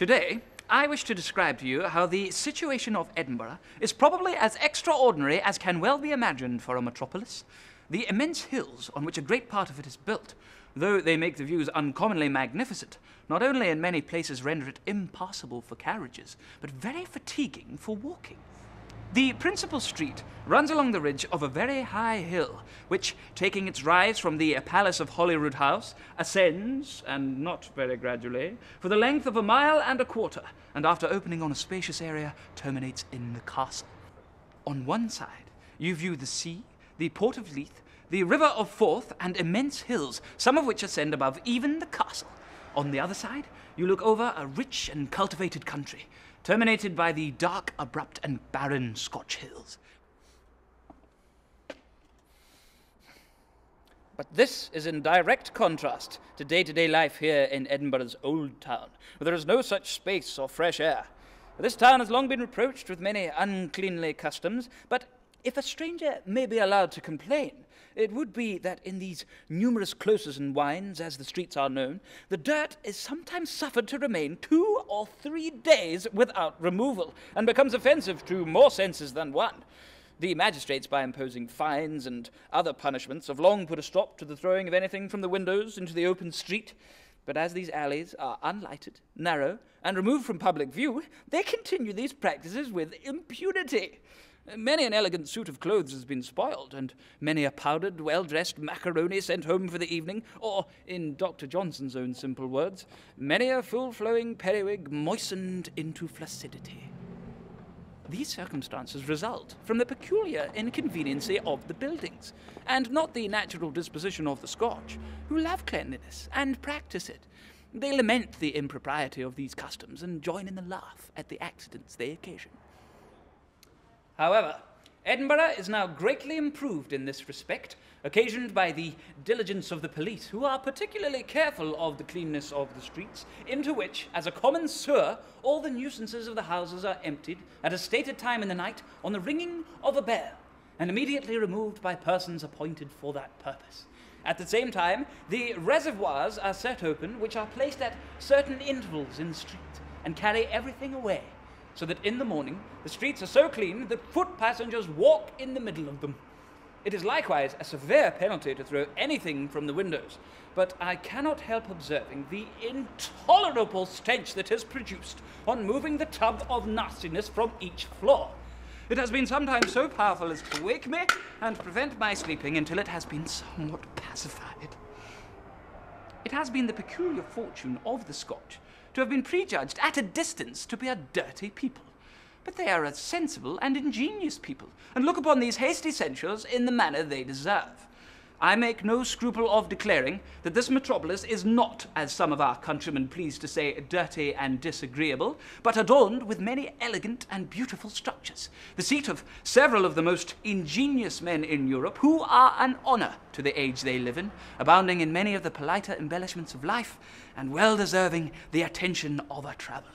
Today, I wish to describe to you how the situation of Edinburgh is probably as extraordinary as can well be imagined for a metropolis. The immense hills on which a great part of it is built, though they make the views uncommonly magnificent, not only in many places render it impassable for carriages, but very fatiguing for walking. The principal street runs along the ridge of a very high hill, which, taking its rise from the Palace of Holyrood House, ascends, and not very gradually, for the length of 1.25 miles, and after opening on a spacious area, terminates in the castle. On one side, you view the sea, the port of Leith, the river of Forth, and immense hills, some of which ascend above even the castle. On the other side, you look over a rich and cultivated country, terminated by the dark, abrupt, and barren Scotch hills. But this is in direct contrast to day-to-day life here in Edinburgh's old town, where there is no such space or fresh air. This town has long been reproached with many uncleanly customs, but if a stranger may be allowed to complain, it would be that in these numerous closes and wynds, as the streets are known, the dirt is sometimes suffered to remain 2 or 3 days without removal, and becomes offensive to more senses than one. The magistrates, by imposing fines and other punishments, have long put a stop to the throwing of anything from the windows into the open street. But as these alleys are unlighted, narrow, and removed from public view, they continue these practices with impunity. Many an elegant suit of clothes has been spoiled, and many a powdered, well-dressed macaroni sent home for the evening, or, in Dr. Johnson's own simple words, many a full-flowing periwig moistened into flaccidity. These circumstances result from the peculiar inconveniency of the buildings, and not the natural disposition of the Scotch, who love cleanliness and practice it. They lament the impropriety of these customs, and join in the laugh at the accidents they occasion. However, Edinburgh is now greatly improved in this respect, occasioned by the diligence of the police, who are particularly careful of the cleanness of the streets, into which, as a common sewer, all the nuisances of the houses are emptied at a stated time in the night on the ringing of a bell, and immediately removed by persons appointed for that purpose. At the same time, the reservoirs are set open, which are placed at certain intervals in the street, and carry everything away, so that in the morning the streets are so clean that foot passengers walk in the middle of them. It is likewise a severe penalty to throw anything from the windows, but I cannot help observing the intolerable stench that is produced on moving the tub of nastiness from each floor. It has been sometimes so powerful as to wake me and prevent my sleeping until it has been somewhat pacified. It has been the peculiar fortune of the Scotch to have been prejudged at a distance to be a dirty people. But they are a sensible and ingenious people, and look upon these hasty censures in the manner they deserve. I make no scruple of declaring that this metropolis is not, as some of our countrymen please to say, dirty and disagreeable, but adorned with many elegant and beautiful structures, the seat of several of the most ingenious men in Europe, who are an honour to the age they live in, abounding in many of the politer embellishments of life, and well deserving the attention of a traveller.